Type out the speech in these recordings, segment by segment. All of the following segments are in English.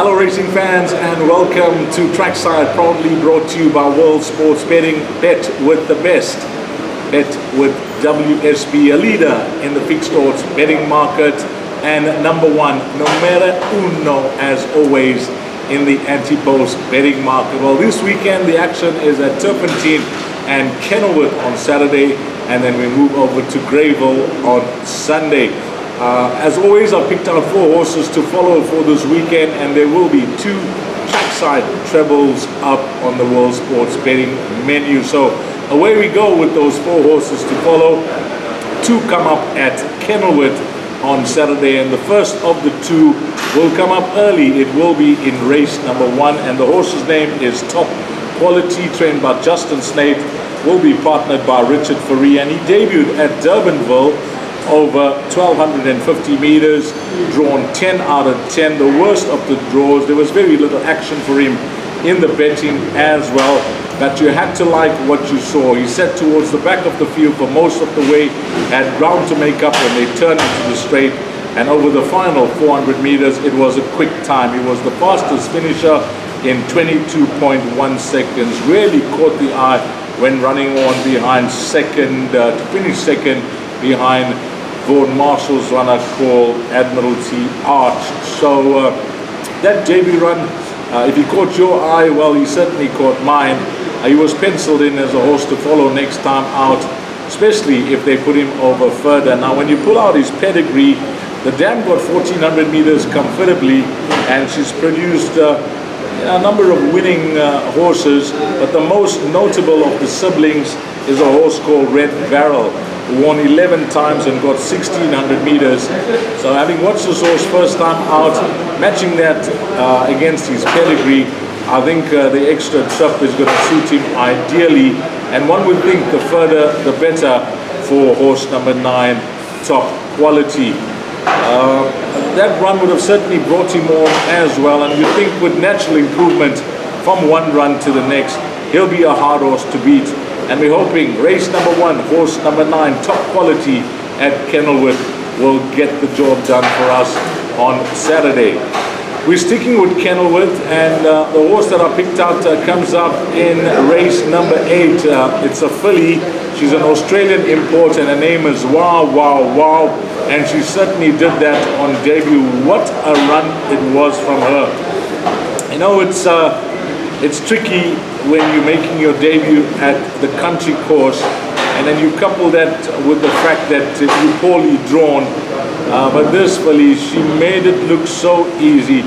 Hello racing fans and welcome to Trackside, proudly brought to you by World Sports Betting. Bet with the best. Bet with WSB, a leader in the fixed odds betting market and number one, numero uno, as always, in the anti-post betting market. Well, this weekend the action is at Turpentine and Kenilworth on Saturday, and then we move over to Greyville on Sunday. As always, I've picked out 4 horses to follow for this weekend, and there will be 2 trackside trebles up on the World Sports Betting menu. So away we go with those 4 horses to follow. 2 come up at Kenilworth on Saturday, and the first of the 2 will come up early. It will be in race number 1, and the horse's name is Top Quality, trained by Justin Snate, will be partnered by Richard Faree, and he debuted at Durbanville over 1250 meters, drawn 10 out of 10, the worst of the draws. There was very little action for him in the betting as well, but you had to like what you saw. He sat towards the back of the field for most of the way, had ground to make up when they turned into the straight, and over the final 400 meters it was a quick time. He was the fastest finisher in 22.1 seconds, really caught the eye when running on behind second, to finish second behind Vaughan Marshall's runner called Admiralty Arch. So that JB run, if he caught your eye, well, he certainly caught mine. He was penciled in as a horse to follow next time out, especially if they put him over further. Now, when you pull out his pedigree, the dam got 1400 meters comfortably, and she's produced a number of winning horses, but the most notable of the siblings is a horse called Red Barrel, who won 11 times and got 1600 meters. So having watched this horse first time out, matching that against his pedigree, I think the extra trip is going to suit him ideally, and one would think the further the better for horse number 9, Top Quality. That run would have certainly brought him on as well, and you think with natural improvement from one run to the next, he'll be a hard horse to beat. And we're hoping race number 1, horse number 9, Top Quality at Kenilworth, will get the job done for us on Saturday. We're sticking with Kenilworth, and the horse that I picked out comes up in race number 8. It's a filly. She's an Australian import, and her name is Wow Wow Wow, and she certainly did that on debut. What a run it was from her. You know, it's tricky when you're making your debut at the country course, and then you couple that with the fact that you're poorly drawn. But this filly, she made it look so easy.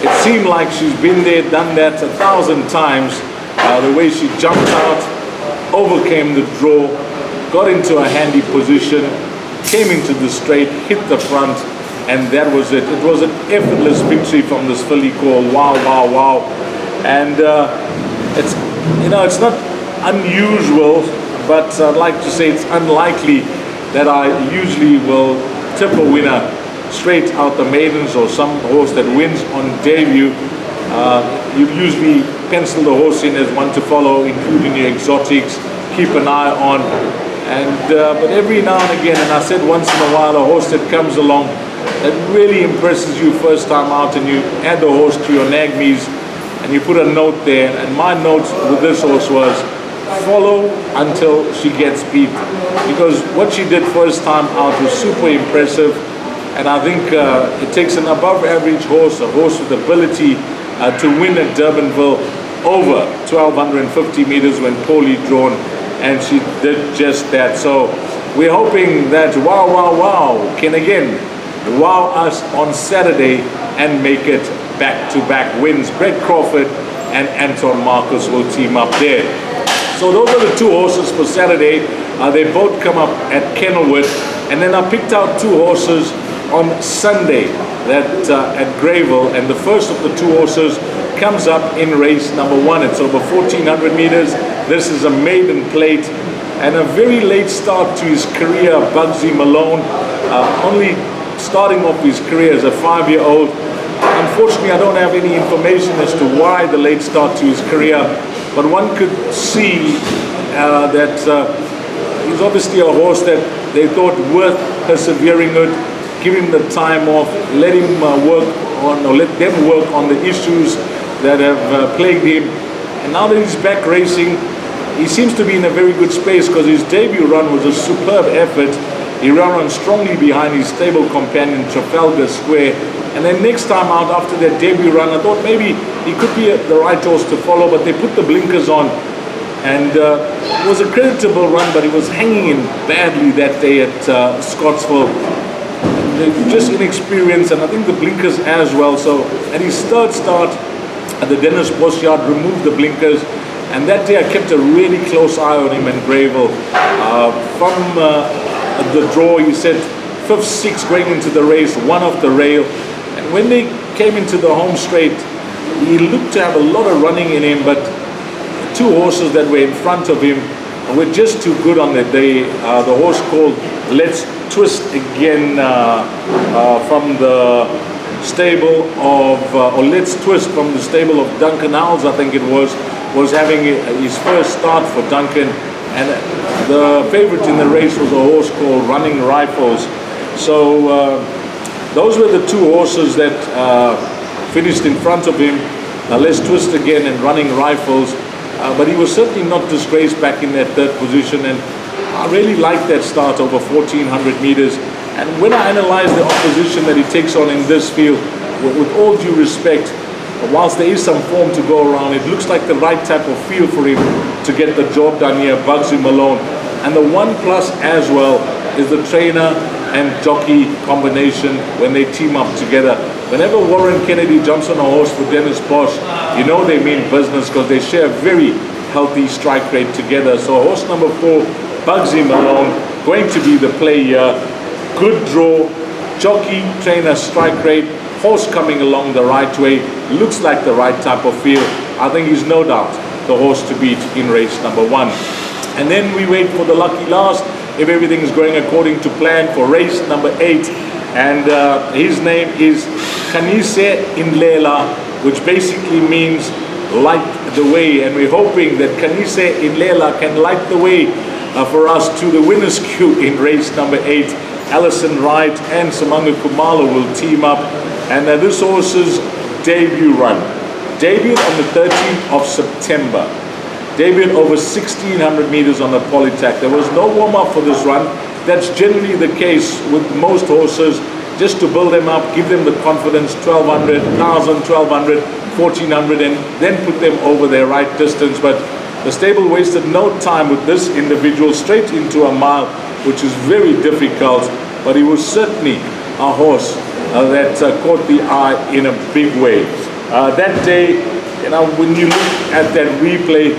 It seemed like she's been there, done that 1,000 times. The way she jumped out, overcame the draw, got into a handy position, came into the straight, hit the front, and that was it. It was an effortless victory from this filly called Wow Wow Wow. And it's not unusual, but I'd like to say it's unlikely that I usually will tip a winner straight out the maidens or some horse that wins on debut. You usually pencil the horse in as one to follow, including your exotics, keep an eye on. But every now and again, and I said once in a while, a horse that comes along that really impresses you first time out, and you add the horse to your nag me's, and you put a note there. And my note with this horse was follow until she gets beat, because what she did first time out was super impressive. And I think it takes an above average horse, a horse with ability to win at Durbanville over 1250 meters when poorly drawn, and she did just that. So we're hoping that Wow Wow Wow can again wow us on Saturday and make it back-to-back wins. Brett Crawford and Anton Marcus will team up there. So those are the 2 horses for Saturday. They both come up at Kenilworth, and then I picked out 2 horses on Sunday that at Greyville, and the first of the 2 horses comes up in race number 1. It's over 1400 meters. This is a maiden plate, and a very late start to his career, Bugsy Malone, only starting off his career as a 5-year-old. Unfortunately, I don't have any information as to why the late start to his career, but one could see that he's obviously a horse that they thought worth persevering with. Give him the time off, let him work on, or let them work on the issues that have plagued him. And now that he's back racing, he seems to be in a very good space, because his debut run was a superb effort. He ran on strongly behind his stable companion Trafalgar Square. And then next time out, after that debut run, I thought maybe he could be the right horse to follow, but they put the blinkers on. And it was a creditable run, but he was hanging in badly that day at Scottsville. Just inexperienced, and I think the blinkers as well. So at his third start at the Dennis Bosch Yard, removed the blinkers. And that day I kept a really close eye on him and Gravel. From the draw, he said 5th, 6th going into the race, one off the rail. And when they came into the home straight, he looked to have a lot of running in him, but two horses that were in front of him were just too good on that day. The horse called Let's Twist Again from the stable of, or Let's Twist from the stable of Duncan Howells, I think it was having his first start for Duncan. And the favorite in the race was a horse called Running Rifles. So those were the two horses that finished in front of him, Let's Twist Again and Running Rifles. But he was certainly not disgraced back in that third position, and I really liked that start over 1400 meters. And when I analyze the opposition that he takes on in this field, with all due respect, whilst there is some form to go around, it looks like the right type of field for him to get the job done here, Bugsy Malone. And the one plus as well is the trainer and jockey combination when they team up together. Whenever Warren Kennedy jumps on a horse for Dennis Bosch, you know they mean business, because they share a very healthy strike rate together. So horse number 4, Bugsy Malone, going to be the play here. Good draw, jockey, trainer, strike rate, horse coming along the right way, looks like the right type of field. I think he's no doubt the horse to beat in race number 1. And then we wait for the lucky last, if everything is going according to plan, for race number 8. And his name is Kanise Inlela, which basically means light the way. And we're hoping that Kanise Inlela can light the way for us to the winner's queue in race number 8. Alison Wright and Samanga Kumalo will team up. And this horse's debut run. Debuted on the 13th of September. Debuted over 1600 meters on the Polytac. There was no warm-up for this run. That's generally the case with most horses, just to build them up, give them the confidence, 1200, 1000, 1200, 1400, and then put them over their right distance. But the stable wasted no time with this individual, straight into a mile, which is very difficult. But he was certainly a horse that caught the eye in a big way. That day, you know, when you look at that replay,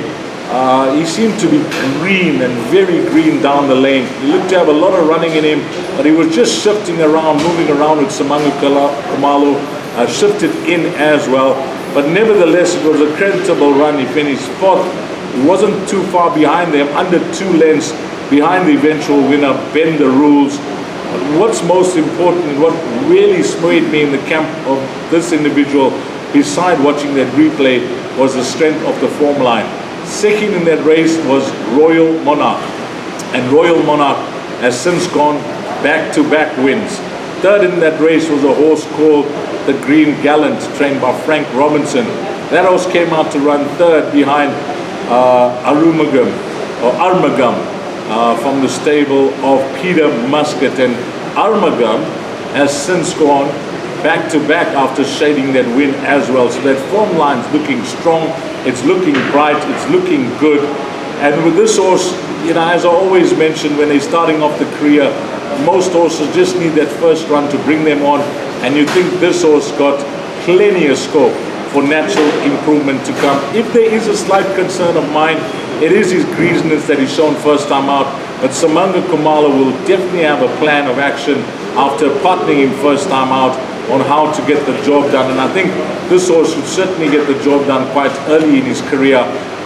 he seemed to be green and very green down the lane. He looked to have a lot of running in him, but he was just shifting around, moving around with Samanga Kumalo, shifted in as well. But nevertheless, it was a creditable run. He finished 4th. He wasn't too far behind them, under 2 lengths behind the eventual winner, Ben the Rules. What's most important, and what really swayed me in the camp of this individual, beside watching that replay, was the strength of the form line. Second in that race was Royal Monarch, and Royal Monarch has since gone back-to-back wins. Third in that race was a horse called the Green Gallant, trained by Frank Robinson. That horse came out to run 3rd behind Arumagam from the stable of Peter Muscat. And Armagam has since gone back-to-back after shading that win as well. So that form line's looking strong, it's looking bright, it's looking good. And with this horse, you know, as I always mention, when they're starting off the career, most horses just need that first run to bring them on. And you think this horse got plenty of scope for natural improvement to come. If there is a slight concern of mine, it is his greasiness that he's shown first time out. But Samanga Kumalo will definitely have a plan of action after partnering him first time out on how to get the job done. And I think this horse should certainly get the job done quite early in his career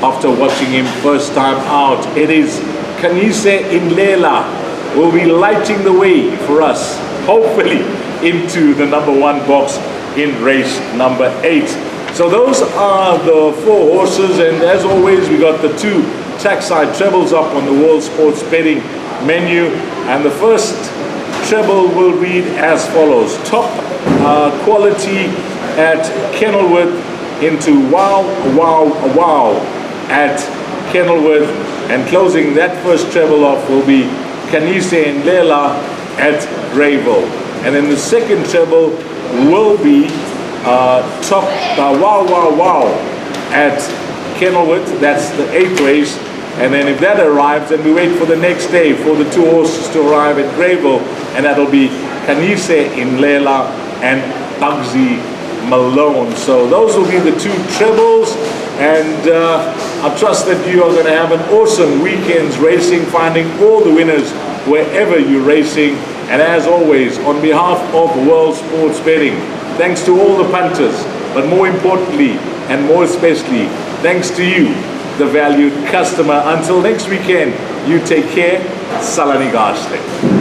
after watching him first time out. It is Kanise Inlela will be lighting the way for us, hopefully, into the number 1 box in race number 8. So those are the 4 horses, and as always, we got the 2 trackside trebles up on the World Sports Betting menu. And the first treble will read as follows. Top quality at Kenilworth into wow, wow, wow at Kenilworth, and closing that first treble off will be Kanise and Lela at Greyville. And then the second treble will be top wow, wow, wow at Kenilworth. That's the 8th race. And then if that arrives, then we wait for the next day for the 2 horses to arrive at Greyville, and that'll be Kanise in Lela and Bugsy Malone. So those will be the 2 trebles, and I trust that you are going to have an awesome weekend's racing, finding all the winners wherever you're racing. And as always, on behalf of World Sports Betting, thanks to all the punters, but more importantly and more especially, thanks to you, the valued customer. Until next weekend, you take care. Salani Gashle.